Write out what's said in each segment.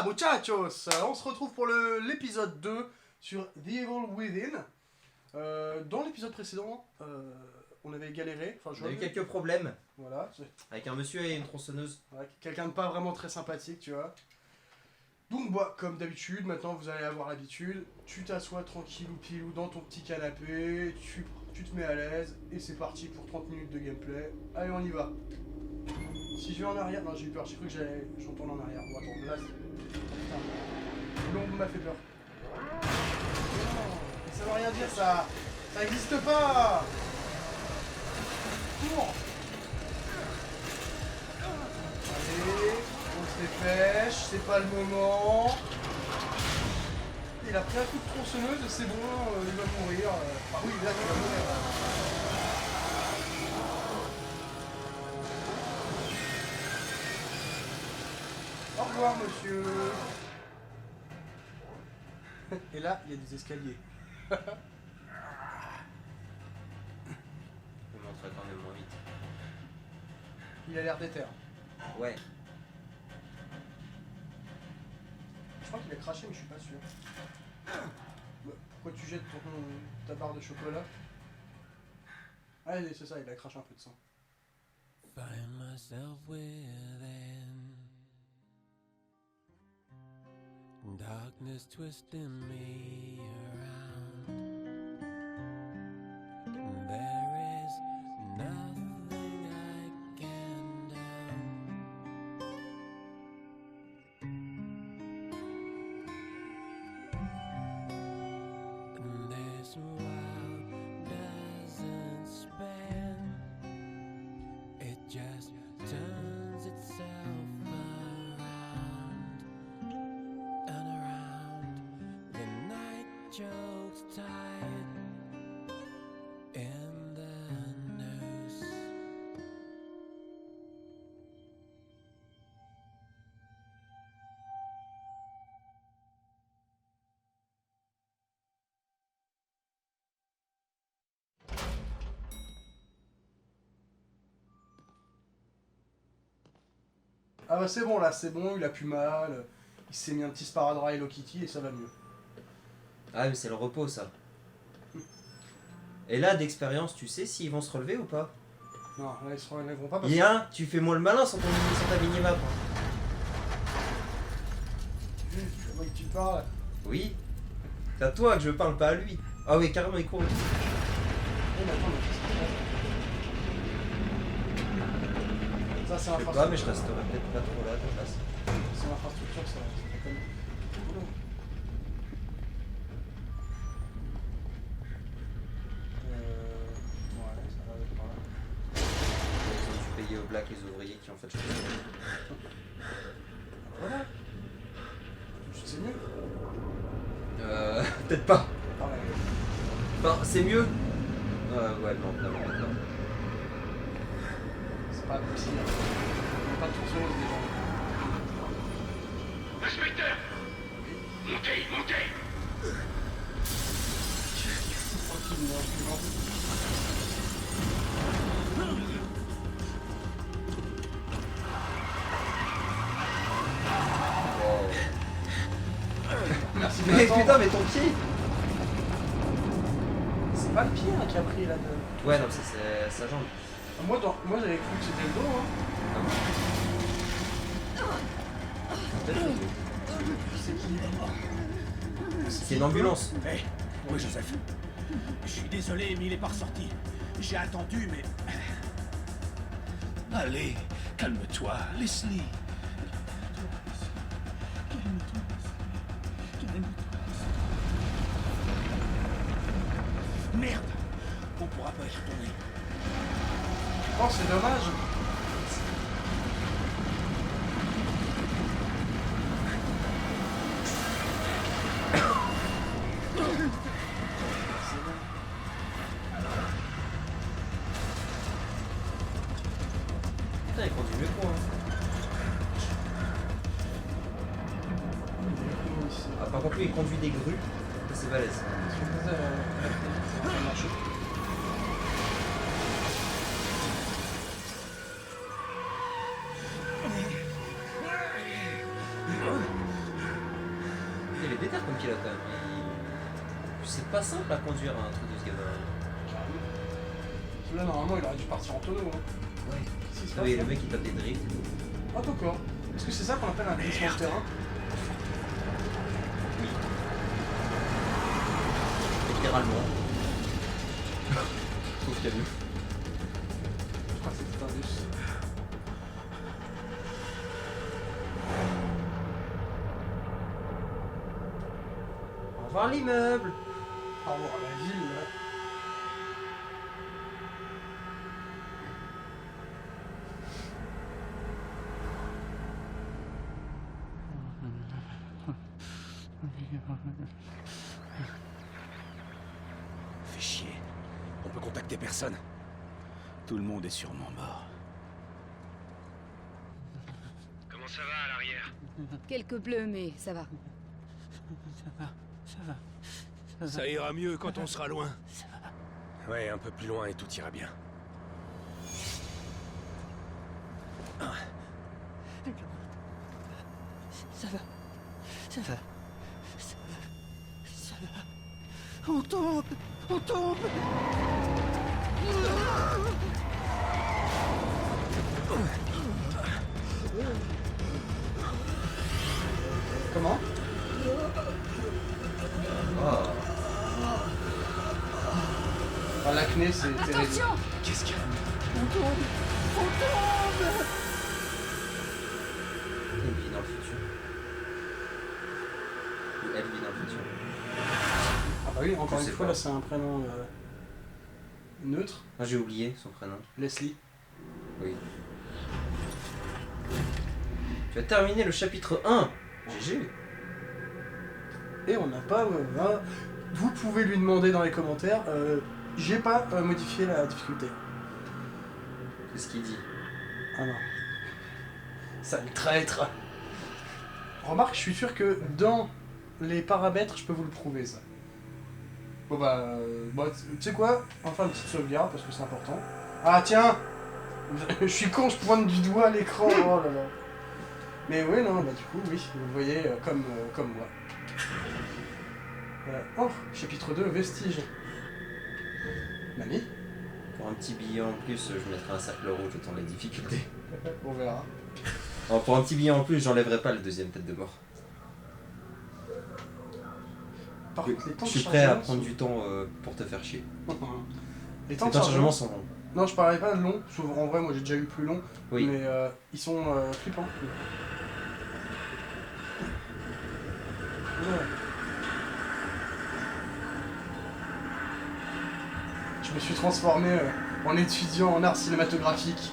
Hola muchachos, on se retrouve pour l'épisode 2 sur The Evil Within. Dans l'épisode précédent, on avait galéré. On a eu quelques problèmes. Voilà. Avec un monsieur et une tronçonneuse. Ouais, quelqu'un de pas vraiment très sympathique, tu vois. Donc, bah, comme d'habitude, maintenant vous allez avoir l'habitude. Tu t'assois tranquillou pilou dans ton petit canapé, tu te mets à l'aise, et c'est parti pour 30 minutes de gameplay. Allez, on y va. Si je vais en arrière, non, j'ai eu peur, j'ai cru que j'entends en arrière. Bon, attends, là, putain. L'ombre m'a fait peur. Non, ça veut rien dire, ça existe pas. Cours. Allez, on se dépêche, c'est pas le moment. Il a pris un coup de tronçonneuse, c'est bon, il va mourir. Ah oui, là, il va mourir. Au revoir, monsieur. Et là, il y a des escaliers. On montrerait quand même moins vite. Il a l'air déter. Ouais. Je crois qu'il a craché, mais je suis pas sûr. Pourquoi tu jettes ta barre de chocolat? Ah, c'est ça, il a craché un peu de sang. Find myself within darkness twisting me around. There is nothing I can do. And this world doesn't spin. It just turns itself around and around. The night chokes tight in the noose. Ah bah c'est bon là, c'est bon, il a plus mal. Il s'est mis un petit sparadrap Hello Kitty et ça va mieux. Ah mais c'est le repos ça. Et là d'expérience, tu sais s'ils vont se relever ou pas? Non, là ils se relèveront pas parce Bien, tu fais moins le malin sur ta minimap. que c'est à moi que tu parles. Oui. C'est à toi que je parle, pas à lui. Ah oui, carrément il court. Eh, mais attends, mais qu'est-ce qu'il fait? Ça c'est Je sais pas, l'infrastructure. mais je resterai peut-être pas trop là à ta place. C'est l'infrastructure, ça déconne. Oula. Ouais, ça va être par là. Ils ont dû payer au black les ouvriers qui ont fait le choix. Voilà. C'est mieux. Peut-être pas. Ah ouais. Enfin, c'est mieux. Ouais, non. C'est pas possible. Pas de tronçonneuse déjà. Inspecteur! Montez! Tranquillement, suivant. Wow. Merci de Mais m'attendre. putain, mais ton pied! C'est pas le pied hein, qui a pris là de... Ouais, non, c'est sa jambe. Moi j'avais cru que c'était le dos hein. Ah bon? Peut-être le dos. C'est qui? C'est une ambulance. Hé, oui Joseph. Je suis désolé, mais il est pas ressorti. J'ai attendu, mais... Allez, calme-toi, Leslie. Merde! On pourra pas y retourner. Oh c'est dommage. Putain, il conduit mieux que moi. Ah, par contre, lui, il conduit des grues. Ça, c'est balèze. Ça a marché. c'est pas simple à conduire un truc de ce gabarit. Carrément. Là, normalement, il aurait dû partir en tonneau. Hein. Ouais. Qu'est-ce qui se Ah passe oui, là le mec il tape des drifts et tout. Ah, d'accord. Est-ce que c'est ça qu'on appelle un glissement de terrain? Oui. Littéralement. Sauf qu'il y a mieux. Je crois que c'était un bus. Au revoir l'immeuble. Ah bon, la ville, là. Fais chier. On peut contacter personne. Tout le monde est sûrement mort. Comment ça va à l'arrière? Quelques bleus, mais ça va. Ça ira mieux quand on sera loin. Ouais, un peu plus loin et tout ira bien. Ça va. Ça va. Ça va. On tombe. On tombe. Comment? Oh. Ah, l'acné, c'est terrible. Attention! Qu'est-ce qu'il y a? On tombe. On tombe. Il vit dans le futur. Ou elle vit dans le futur. Ah bah oui, encore Je une sais fois, pas. là, c'est un prénom neutre. Ah, j'ai oublié son prénom. Leslie. Oui. Tu as terminé le chapitre 1. GG. Et on n'a pas... vous pouvez lui demander dans les commentaires. J'ai pas modifié la difficulté. C'est ce qu'il dit. Ah non. Sale traître. Remarque, je suis sûr que dans les paramètres, je peux vous le prouver, ça. Bon bah tu sais quoi? On va faire une petite sauvegarde, parce que c'est important. Ah tiens! Je suis con, je pointe du doigt à l'écran, oh là là. Mais oui, non, bah du coup, oui, vous le voyez comme moi. Voilà. Oh, chapitre 2, vestiges. Mamie? Pour un petit billet en plus, je mettrai un cercle rouge autant les difficultés. On verra. Alors pour un petit billet en plus, j'enlèverai pas la deuxième tête de mort. Par contre, les temps Je de suis prêt à chargement prendre du temps pour te faire chier. Les temps Les de temps de chargement chargement sont longs. Non, je parlais pas de long, sauf en vrai, moi j'ai déjà eu plus long, Oui. mais ils sont flippants. Ouais. Je me suis transformé en étudiant en art cinématographique.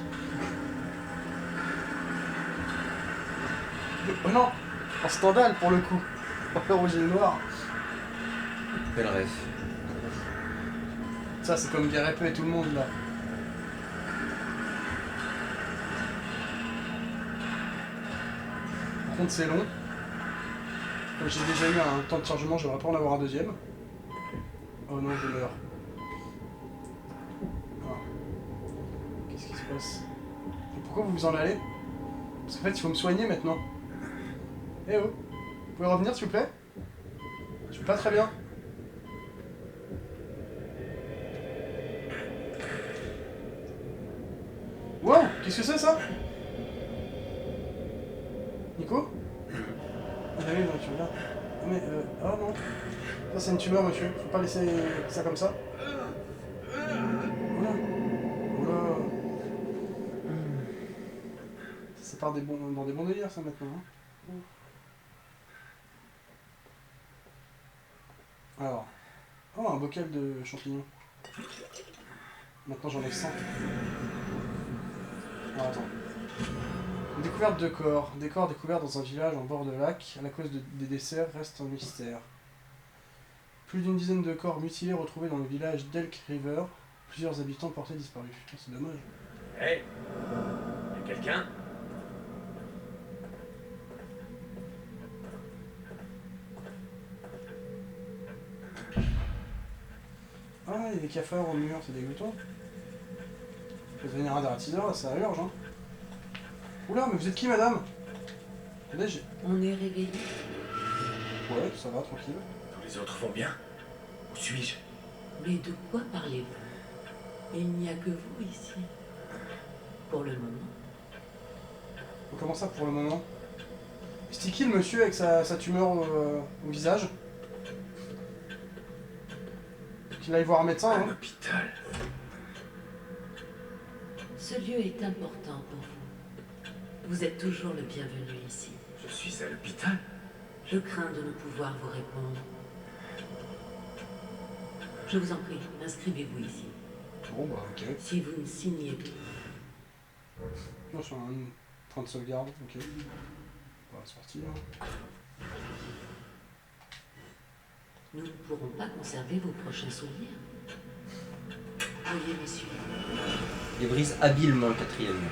Oh non, en Stendhal pour le coup, en le rouge et le noir. Belle rêve. Ça c'est comme Guerre et tout le monde là. Par contre c'est long. Comme j'ai déjà eu un temps de chargement, j'aimerais pas en avoir un deuxième. Oh non, je meurs. Ah. Qu'est-ce qui se passe? Et pourquoi vous vous en allez? Parce qu'en fait il faut me soigner maintenant. Eh oh, vous pouvez revenir s'il vous plaît? Je vais pas très bien. Wow, qu'est-ce que c'est ça? Nico? Ah oui, non, tu regardes. Mais ah non. Ça c'est une tumeur, monsieur. Faut pas laisser ça comme ça. Oula. Oula. Ça part dans des bons délires ça maintenant. Hein. Alors. Oh, un bocal de champignons. Maintenant j'en ai 100. Alors, attends. Découverte de corps. Des corps découverts dans un village en bord de lac. À la cause des desserts reste un mystère. Plus d'une dizaine de corps mutilés retrouvés dans le village d'Elk River. Plusieurs habitants portés disparus. Oh, c'est dommage. Hey, y'a quelqu'un? Ah, il y a des cafards au mur, c'est dégoûtant. Faut devenir un dératiseur, là, ça urge, hein. Oula, mais vous êtes qui, madame? Attendez, j'ai... On est réveillés. Ouais, ça va, tranquille. Tous les autres vont bien? suis-je? Mais de quoi parlez-vous? Il n'y a que vous ici. Pour le moment. Comment ça pour le moment? C'était qui le monsieur avec sa tumeur au visage? Qu'il aille voir un médecin, Un hein? hôpital. Ce lieu est important pour vous. Vous êtes toujours le bienvenu ici. Je suis à l'hôpital? Je crains de ne pouvoir vous répondre. Je vous en prie, inscrivez-vous ici. Bon bah ok. Si vous ne signez pas, Non, je suis en train de sauvegarde, ok. On va sortir. nous ne pourrons pas conserver vos prochains souvenirs. Veuillez me suivre. Il brise habilement le quatrième mur.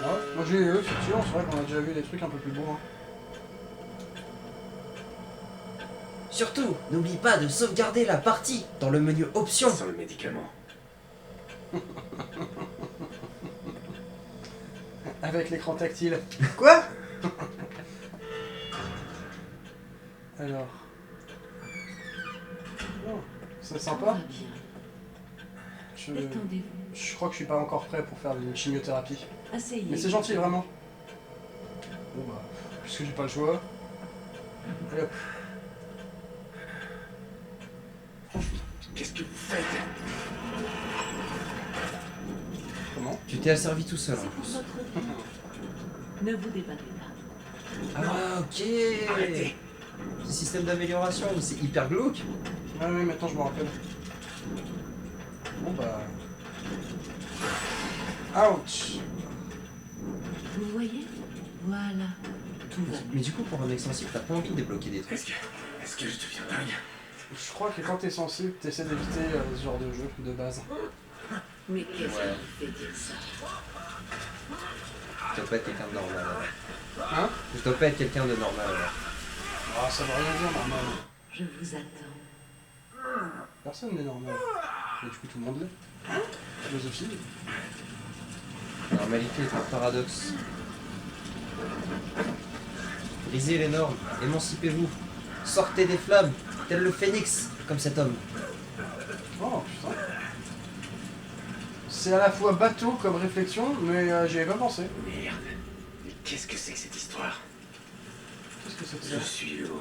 Ouais, moi j'ai effectivement, c'est vrai qu'on a déjà vu des trucs un peu plus beaux. Hein. Surtout, n'oublie pas de sauvegarder la partie dans le menu options. Sans le médicament. Avec l'écran tactile. Quoi? Alors. Oh, c'est Tout sympa. va bien. Je... Détendez-vous. je crois que je suis pas encore prêt pour faire une chimiothérapie. Asseyez. Mais c'est gentil, vraiment. Bon bah, puisque j'ai pas le choix. Allez hop. Qu'est-ce que vous faites? Comment? Tu t'es asservi tout seul en C'est pour plus. votre bien. Ne vous débattez pas. Ah ok. Arrêtez. Ce système d'amélioration, c'est hyper glauque. Ouais, oui, maintenant je me rappelle. Bon bah. Ouch! Vous voyez? Voilà. Tout va bien. Mais du coup, pour un mec sensible, t'as pas envie de débloquer des trucs. Est-ce que je deviens dingue? Je crois que quand t'es sensible, t'essaies d'éviter ce genre de jeu de base. Mais qu'est-ce Ouais. qui vous fait dire ça? Je dois pas être quelqu'un de normal alors. Hein? Je dois pas être quelqu'un de normal alors. Ah, ça veut rien dire normal. Je vous attends. Personne n'est normal. Mais du coup, tout le monde l'est. Philosophie. La normalité est un paradoxe. Brisez les normes, émancipez-vous. Sortez des flammes, tel le phénix, comme cet homme. Oh putain. C'est à la fois bateau comme réflexion, mais j'y avais pas pensé. Merde. Mais qu'est-ce que c'est que cette histoire? Qu'est-ce que c'est que Je ça? suis lourd.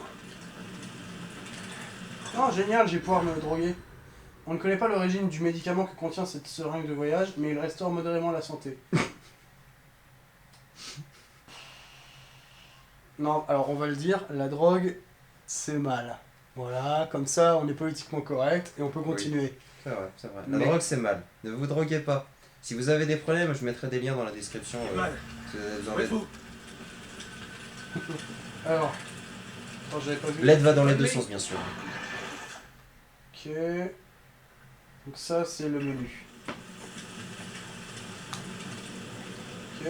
Oh génial, je vais pouvoir me droguer. On ne connaît pas l'origine du médicament que contient cette seringue de voyage, mais il restaure modérément la santé. Non, alors on va le dire, la drogue, c'est mal. Voilà, comme ça on est politiquement correct et on peut continuer. C'est vrai, c'est vrai. La Mais- drogue, c'est mal. Ne vous droguez pas. Si vous avez des problèmes, je mettrai des liens dans la description. Mal. Si vous avez besoin Où d'aide. êtes-vous? Alors, attends, j'avais pas vu. L'aide va dans les deux sens, bien sûr. Ok. Donc ça c'est le menu. Ok.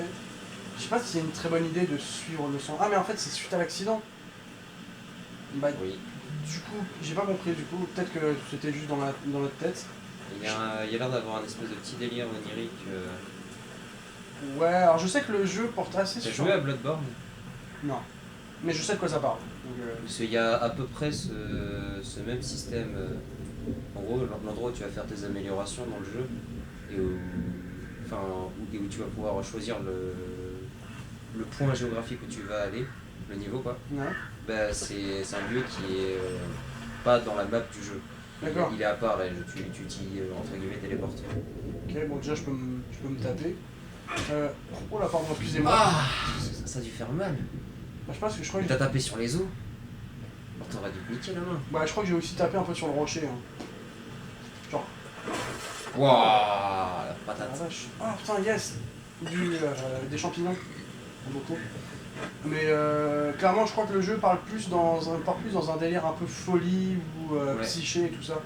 Je sais pas si c'est une très bonne idée de suivre le son. Ah mais en fait c'est suite à l'accident. Bah Oui. du coup, j'ai pas compris du coup, peut-être que c'était juste dans notre tête. Il y a l'air d'avoir un espèce de petit délire onirique. Ouais, alors je sais que le jeu porte assez T'as sur... joué à Bloodborne? Non. Mais je sais de quoi ça parle. Donc, Parce qu'il y a à peu près ce même système. En gros, l'endroit où tu vas faire tes améliorations dans le jeu, et où tu vas pouvoir choisir le point géographique où tu vas aller, le niveau quoi, ouais. bah, c'est un lieu qui est pas dans la map du jeu. D'accord. Il est à part, là, tu t'y entre guillemets téléportes. Ok, bon déjà je peux me taper. Oh la pardon, excusez-moi. Ah, ça a dû faire mal. Bah, je pense que je crois Mais que... t'as tapé sur les os. Alors t'aurais dû te niquer la main. Bah je crois que j'ai aussi tapé un peu sur le rocher. Hein. Genre... Wouah, la Ah, patate. la vache. Ah putain, yes. Des champignons. Beaucoup. Mais clairement, je crois que le jeu part plus dans un délire un peu folie ou Ouais. psyché et tout ça.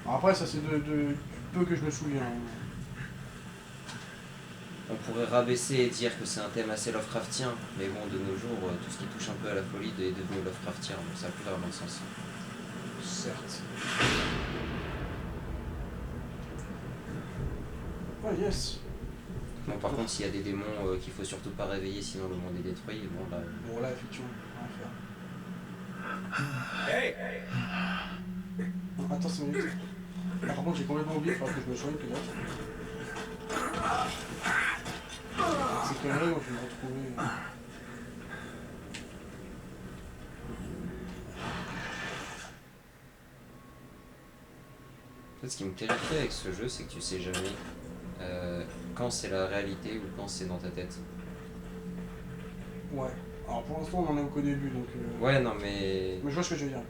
Alors après, ça c'est du peu que je me souviens. On pourrait rabaisser et dire que c'est un thème assez Lovecraftien, mais bon, de nos jours, tout ce qui touche un peu à la folie est devenu Lovecraftien, donc ça n'a plus vraiment de sens. Certes. Oh yes. Bon, par contre, s'il y a des démons qu'il faut surtout pas réveiller, sinon le monde est détruit, bon là. Bon là, effectivement, on va faire. Hey! Attends 5 minutes. Ah, par contre j'ai complètement oublié, il faudra que je me soigne peut-être. C'est conneries, moi je vais me retrouver. En fait, ce qui me terrifie avec ce jeu, c'est que tu sais jamais quand c'est la réalité ou quand c'est dans ta tête. Ouais. Alors pour l'instant on en est qu'au début donc. Ouais, non, mais Mais je vois ce que je veux dire.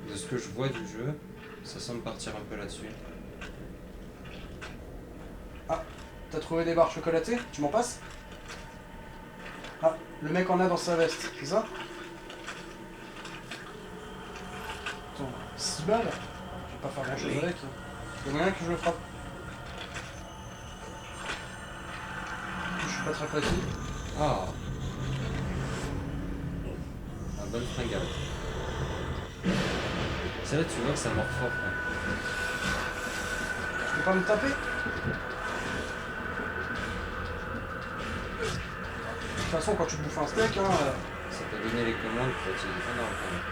de ce que je vois du jeu, ça semble partir un peu là-dessus. T'as trouvé des barres chocolatées? Tu m'en passes? Ah, le mec en a dans sa veste, c'est ça? Attends, 6 balles? Je vais pas faire grand chose avec. Y'a moyen que je le frappe. Je suis pas très précis. Ah, un bonne fringale. C'est là tu vois que ça mord fort. Quoi. Tu peux pas me taper? De toute façon, quand tu te bouffes un steak, hein. Ça t'a donné les commandes pour utiliser ton arme quand même.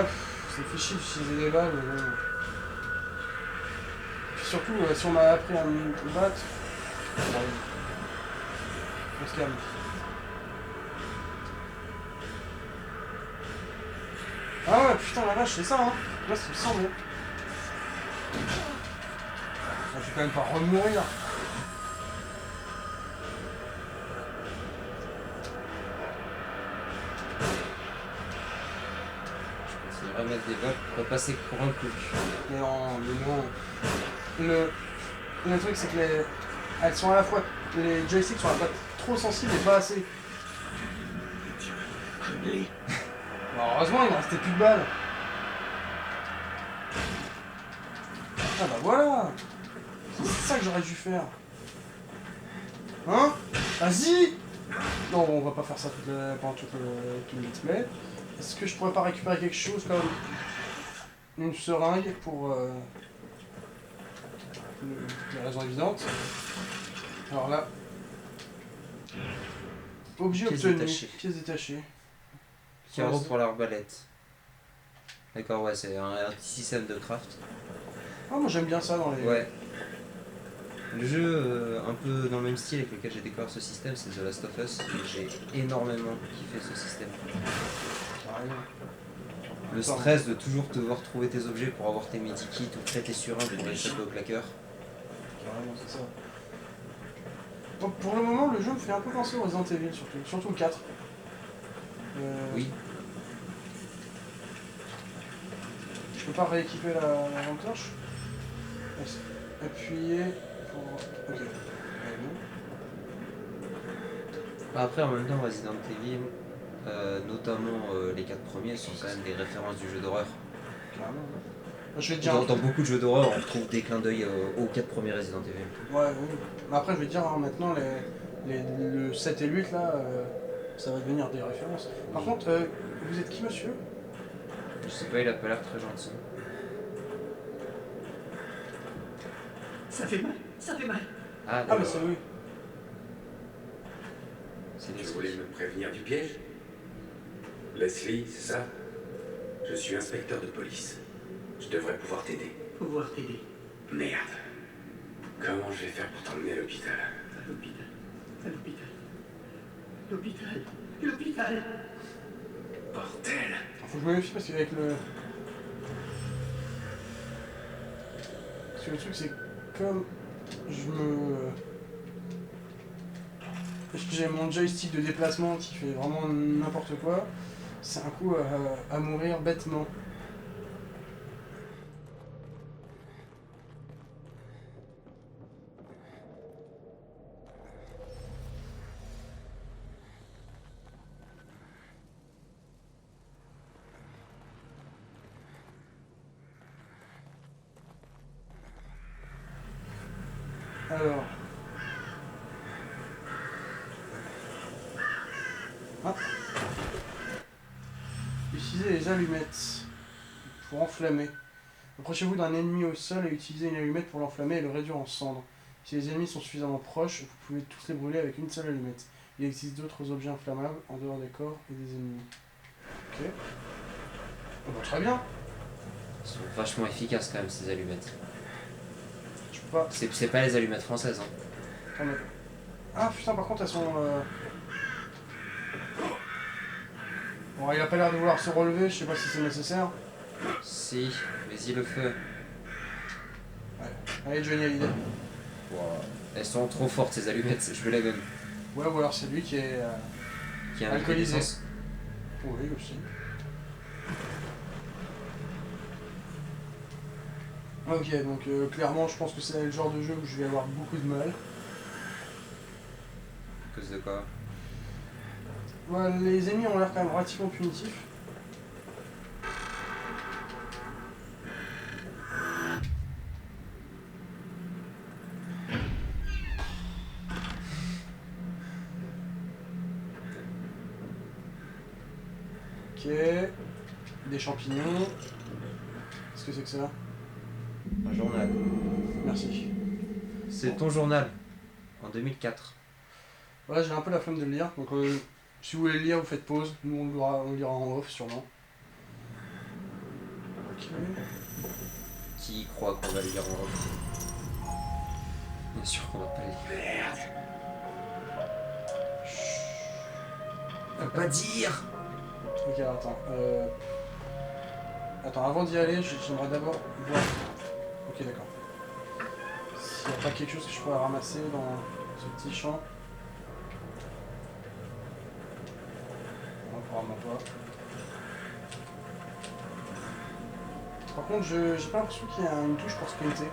Ouais, c'est fait chier d'utiliser des balles, mais bon. Puis surtout, si on m'a appris à me battre. Ouais. On se calme. Ah ouais, putain, la vache, c'est ça, hein. Là, ça me semble. Je vais quand même pas remourir. Je continuerai à mettre des balles pour passer pour un coup. Mais non, mais non. Le truc, c'est que elles sont à la fois. Les joysticks sont à la fois trop sensibles et pas assez. Connerie. Bon, heureusement, il me restait plus de balles. Ah bah voilà. C'est ça que j'aurais dû faire. Hein? Vas-y. Non, bon, on va pas faire ça pendant tout le let's play. Est-ce que je pourrais pas récupérer quelque chose comme une seringue pour les raisons évidentes. Alors là, objet Pièces obtenu, détachées. pièces détachées. Carreau pour l'arbalète. D'accord, ouais, c'est un petit système de craft. Ah, moi j'aime bien ça dans les. Ouais. Le jeu un peu dans le même style avec lequel j'ai découvert ce système, c'est The Last of Us. Et j'ai énormément kiffé ce système. Carrément. Le stress de toujours devoir trouver tes objets pour avoir tes medikits ou traiter sur un pour les choper au claqueur. Carrément, c'est ça. Donc, pour le moment, le jeu me fait un peu penser au Resident Evil, surtout le 4. Oui. Je peux pas rééquiper la lampe torche. Appuyer pour. Ok. Après, en même temps, Resident Evil, notamment les 4 premiers, sont quand même des références du jeu d'horreur. Carrément. Je vais te dire. Dans beaucoup de jeux d'horreur, on retrouve des clins d'œil aux 4 premiers Resident Evil. Ouais, oui. Mais après, je vais te dire, hein, maintenant, le 7 et le 8, là, ça va devenir des références. Par contre, vous êtes qui, monsieur? Je sais pas, il a pas l'air très gentil. Ça fait mal, ça fait mal. Ah, Ah, d'accord. mais c'est oui. C'est Tu l'excuse. voulais me prévenir du piège? Leslie, c'est ça? Je suis inspecteur de police. Je devrais pouvoir t'aider. Pouvoir t'aider. Merde. Comment je vais faire pour t'emmener à l'hôpital? À l'hôpital. À l'hôpital. L'hôpital. L'hôpital. Bordel! Faut que je me méfie parce qu'avec le. Parce que le truc, c'est comme j'ai mon joystick de déplacement qui fait vraiment n'importe quoi, c'est un coup à mourir bêtement. Alors. Ah. Utilisez les allumettes pour enflammer. Approchez-vous d'un ennemi au sol et utilisez une allumette pour l'enflammer et le réduire en cendres. Si les ennemis sont suffisamment proches, vous pouvez tous les brûler avec une seule allumette. Il existe d'autres objets inflammables en dehors des corps et des ennemis. Ok. Bah, très bien. Ils sont vachement efficaces quand même ces allumettes. Je peux pas. C'est pas les allumettes françaises, hein. Attends, mais- Ah putain, par contre, elles sont. Bon, il a pas l'air de vouloir se relever, je sais pas si c'est nécessaire. Si, vas-y le feu. Allez, Johnny Hallyday. Wow. Elles sont trop fortes ces allumettes, je veux la donne. Ouais, ou alors c'est lui qui est. Qui a un Alcoolisé. d'essence. Oui, aussi. Ok, donc clairement, je pense que c'est le genre de jeu où je vais avoir beaucoup de mal. À cause de quoi? Ouais, les ennemis ont l'air quand même relativement punitifs. Ok. Des champignons. Qu'est-ce que c'est que ça? Un journal. Merci. C'est ton journal. En 2004. Ouais, j'ai un peu la flemme de le lire, donc si vous voulez le lire, vous faites pause. Nous, on le lira en off, sûrement. Ok. Qui croit qu'on va le lire en off? Bien sûr qu'on va pas le lire. Merde. Faut pas dire! Ok, attends. Attends, avant d'y aller, j'aimerais d'abord voir. Ok, d'accord. S'il n'y a pas quelque chose que je pourrais ramasser dans ce petit champ. Non, apparemment pas. Par contre, j'ai pas l'impression qu'il y a une touche pour sprinter.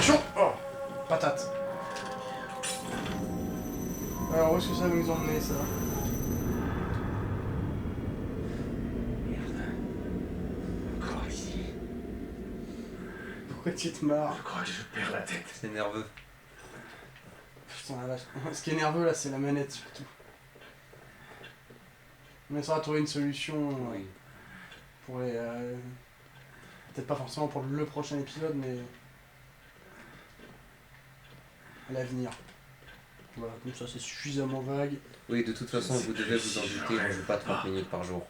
Chaud! Oh! Patate. Alors, où est-ce que ça va nous emmener, ça? Encore ici. Pourquoi tu te marres? Je crois que je perds la tête. C'est nerveux. Putain la vache. Ce qui est nerveux là, c'est la manette surtout. On essaiera de trouver une solution Oui. pour les. Peut-être pas forcément pour le prochain épisode, mais. À l'avenir. Voilà, comme ça c'est suffisamment vague. Oui, de toute façon, vous devez vous en douter, on joue pas 30 minutes par jour.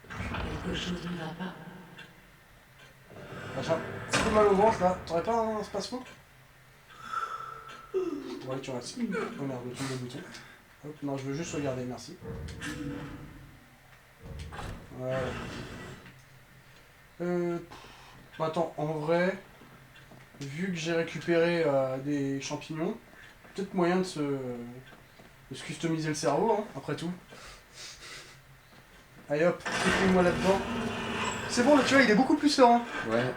Quelque chose ne va pas. Machin. Petit peu mal au ventre là. T'aurais pas un spasmo? Ouais, tu restes. Oh merde, je tombe le bouton. Hop, non, je veux juste regarder, merci. Voilà. Bon, attends, en vrai, vu que j'ai récupéré des champignons, peut-être moyen de se customiser le cerveau, hein, après tout. Allez hop, moi là-dedans. C'est bon, là, tu vois, il est beaucoup plus serein. Ouais.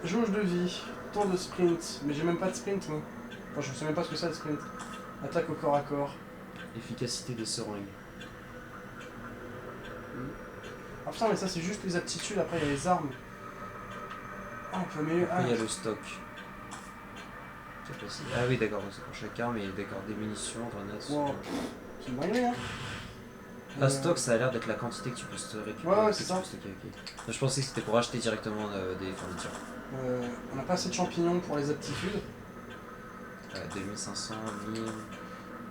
Jauge de vie, temps de sprint, mais j'ai même pas de sprint moi. Enfin, je sais même pas ce que c'est le sprint. Attaque au corps à corps. Efficacité des seringues. Ah putain, mais ça c'est juste les aptitudes, après il y a les armes. Ah, on peut améliorer. Après, il y a le stock. C'est possible. Ah oui, d'accord, c'est pour chaque arme, et d'accord, des munitions, grenades. Wow. C'est une dinguerie, hein. Ah, stock, ça a l'air d'être la quantité que tu peux te récupérer. Ouais, que c'est tu ça. peux stocker, ok. Non, je pensais que c'était pour acheter directement des fournitures. On n'a pas assez de champignons pour les aptitudes. 2500, 1000.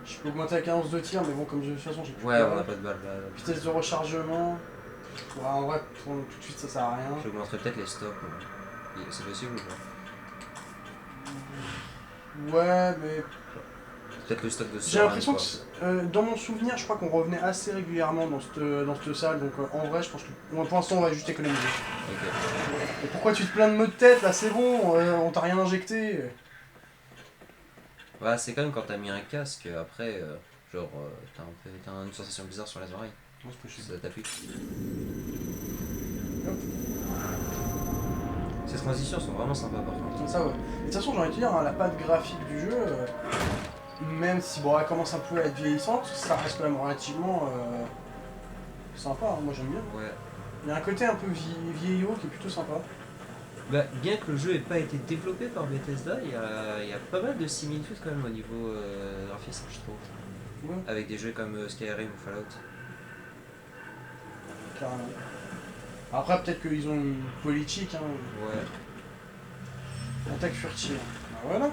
Je peux augmenter la cadence de tir, mais bon, comme de toute façon j'ai plus Ouais, de on balles. a pas de balles là. Vitesse de rechargement. Ouais, en vrai, pour tout de suite ça sert à rien. J'augmenterai peut-être les stocks. C'est possible ou pas? Ouais, mais Peut-être le stock de j'ai seringues, l'impression quoi. que dans mon souvenir, je crois qu'on revenait assez régulièrement dans cette salle, donc en vrai, je pense que pour l'instant on va juste économiser. Ok. Et pourquoi tu te plains de maux de tête là? C'est bon, on t'a rien injecté. Ouais, c'est quand même quand t'as mis un casque, après, t'as une sensation bizarre sur les oreilles. Non, c'est possible. Ça t'appuie. Hop. Ces transitions sont vraiment sympas par contre. Comme ça, ouais. Et de toute façon, j'ai envie de te dire, hein, la patte graphique du jeu, même si bon, elle commence un peu à être vieillissante, ça reste quand même relativement sympa, hein, moi j'aime bien. Ouais. Il y a un côté un peu vieillot qui est plutôt sympa. Bah, bien que le jeu ait pas été développé par Bethesda, il y a pas mal de similitudes quand même au niveau graphisme, je trouve. Ouais, Avec des jeux comme Skyrim ou Fallout. carrément. Après, peut-être qu'ils ont une politique, hein. Ouais. Attaque furtive. Bah voilà.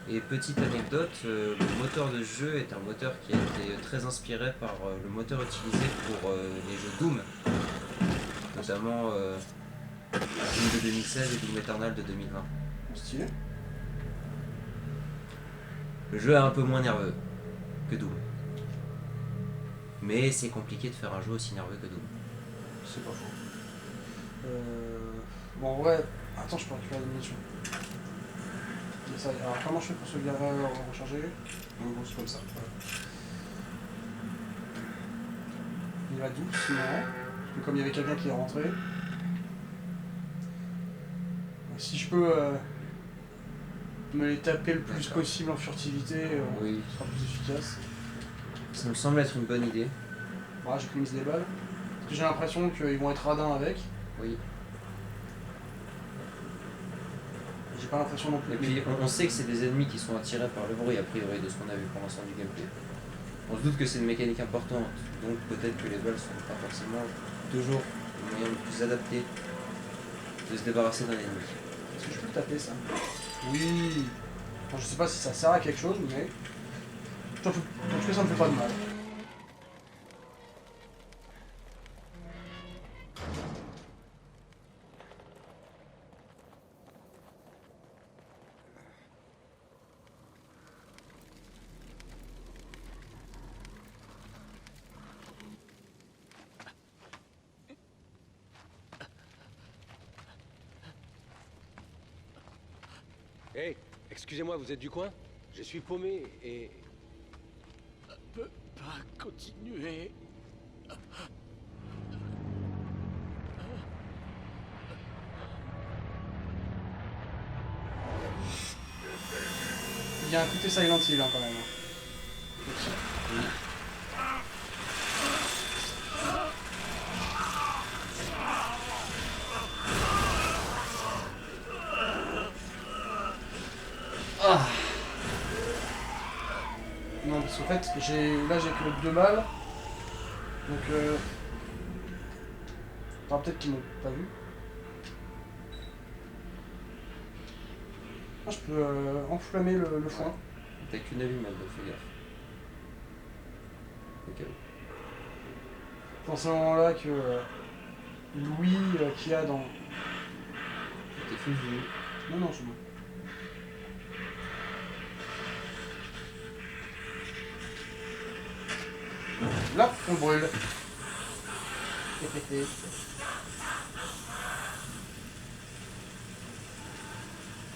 Et petite anecdote, le moteur de jeu est un moteur qui a été très inspiré par le moteur utilisé pour les jeux Doom, notamment Doom de 2016 et Doom Eternal de 2020. Stylé. Le jeu est un peu moins nerveux que Doom. Mais c'est compliqué de faire un jeu aussi nerveux que Doom. C'est pas faux. Bon, ouais. Attends, je peux récupérer des munitions. Et ça, alors, comment je fais pour sauvegarder recharger? En gros, c'est comme ça. Voilà. Il va doucement. Parce que comme il y avait quelqu'un qui est rentré. Si je peux me les taper le plus D'accord. possible en furtivité, Oui, ce sera plus efficace. ça me semble être une bonne idée. Voilà, j'ai pris des balles. Parce que j'ai l'impression qu'ils vont être radins avec. Oui. J'ai pas l'impression non plus. Et puis on sait que c'est des ennemis qui sont attirés par le bruit a priori de ce qu'on a vu pour l'instant du gameplay. On se doute que c'est une mécanique importante, donc peut-être que les balles sont pas forcément toujours le moyen le plus adapté de se débarrasser d'un ennemi. Est-ce que je peux le taper ça? Oui. Enfin, je sais pas si ça sert à quelque chose, mais. En tout cas, ça me fait pas de mal. Hé, excusez-moi, vous êtes du coin? Je suis paumé et... Peut pas continuer. Il y a un côté Silent Hill hein, quand même. Oui. Non, parce qu'en fait, là j'ai que 2 balles. Donc enfin, peut-être qu'ils m'ont pas vu. Ah, je peux enflammer le foin. T'as qu'une allumette, donc fais gaffe. Au cas où. Dans ce moment-là que Louis qu'il y a dans... T'es fusil. Non, non, c'est bon. Là, on brûle.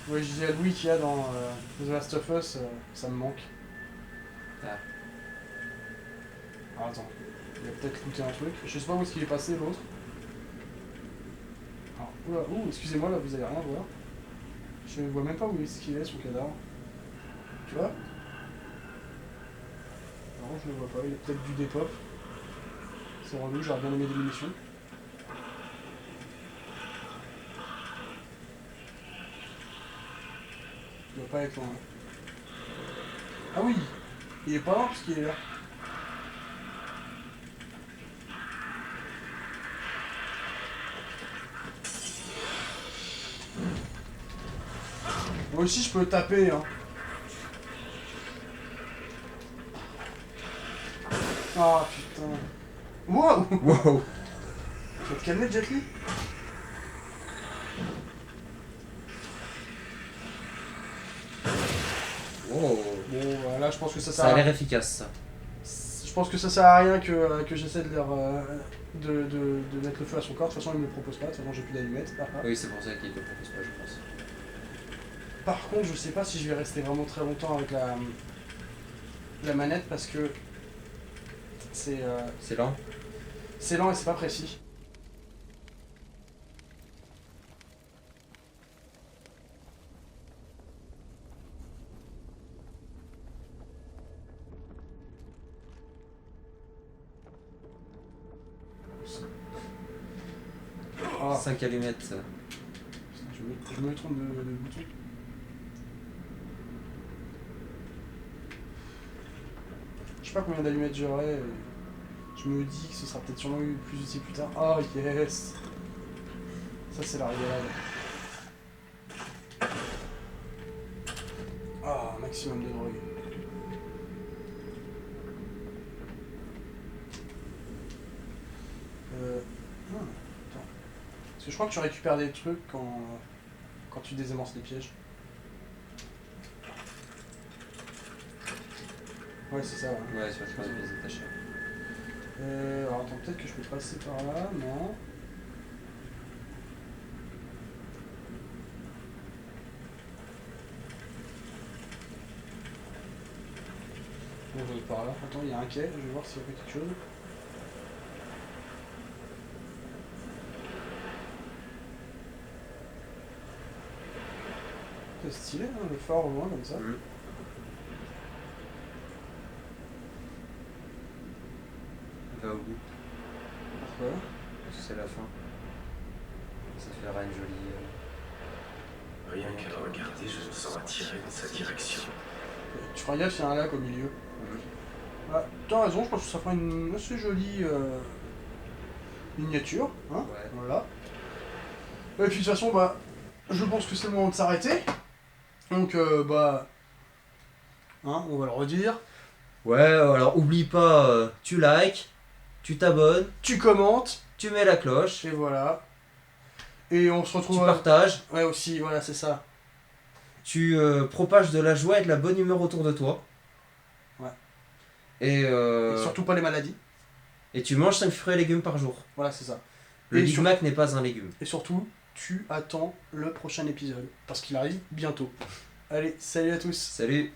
Ouais, je disais à Louis qu'il y a dans The Last of Us, ça me manque. Ah. Alors attends, il va peut-être looter un truc. Je sais pas où est-ce qu'il est passé l'autre. Alors, oula, ouh, excusez-moi, là vous allez rien voir. Je vois même pas où est-ce qu'il est son cadavre. Tu vois? Non, je le vois pas, il a peut-être du dépop. C'est relou, j'aurais bien aimé des munitions. Il doit pas être loin. Ah oui! Il est pas loin parce qu'il est là. Moi aussi je peux taper hein. Ah putain. Wow! Wow! Tu vas te calmer Jet Li? Wow! Bon voilà, je pense que ça sert Ça a à l'air efficace ça. Je pense que ça sert à rien que j'essaie de leur de mettre le feu à son corps. De toute façon, il me le propose pas. De toute façon, j'ai plus d'allumettes. Oui, c'est pour ça qu'il te propose pas, je pense. Par contre, je sais pas si je vais rester vraiment très longtemps avec la manette parce que c'est C'est lent? c'est lent et c'est pas précis. Ah, 5 allumettes. putain, je me trompe de bouton. Je sais pas combien d'allumettes j'aurai. Je me dis que ce sera peut-être sûrement plus utile plus tard. Oh yes! Ça c'est la régalade. Ah maximum de drogue. Attends. Parce que je crois que tu récupères des trucs quand tu désamorces les pièges. Ouais, c'est ça. Ouais. Ouais, sur les pièces détachées. Alors attends, peut-être que je peux passer par là, non. Bon, je vais par là. Attends, il y a un quai, je vais voir s'il y a quelque chose. C'est stylé, hein, le phare au loin comme ça. Va au bout. Pourquoi? Parce que c'est la fin. Ça fera une jolie. Rien qu'à le regarder, je me sens attiré dans sa direction. Tu feras gaffe, il y a un lac au milieu. Ah, t'as raison, je pense que ça fera une assez jolie miniature. Hein, Ouais. voilà. Et puis de toute façon, bah, je pense que c'est le moment de s'arrêter. Donc, bah, hein, on va le redire. Ouais, alors oublie pas, tu likes, tu t'abonnes, Tu commentes, tu mets la cloche, et voilà. Et on se retrouve. tu partages, Ouais, aussi, voilà, c'est ça. tu propages de la joie et de la bonne humeur autour de toi. Ouais. Et, Et surtout pas les maladies. et tu manges 5 fruits et légumes par jour. Voilà, c'est ça. Le Et Big Mac n'est pas un légume. Et surtout, tu attends le prochain épisode. Parce qu'il arrive bientôt. Allez, salut à tous. Salut!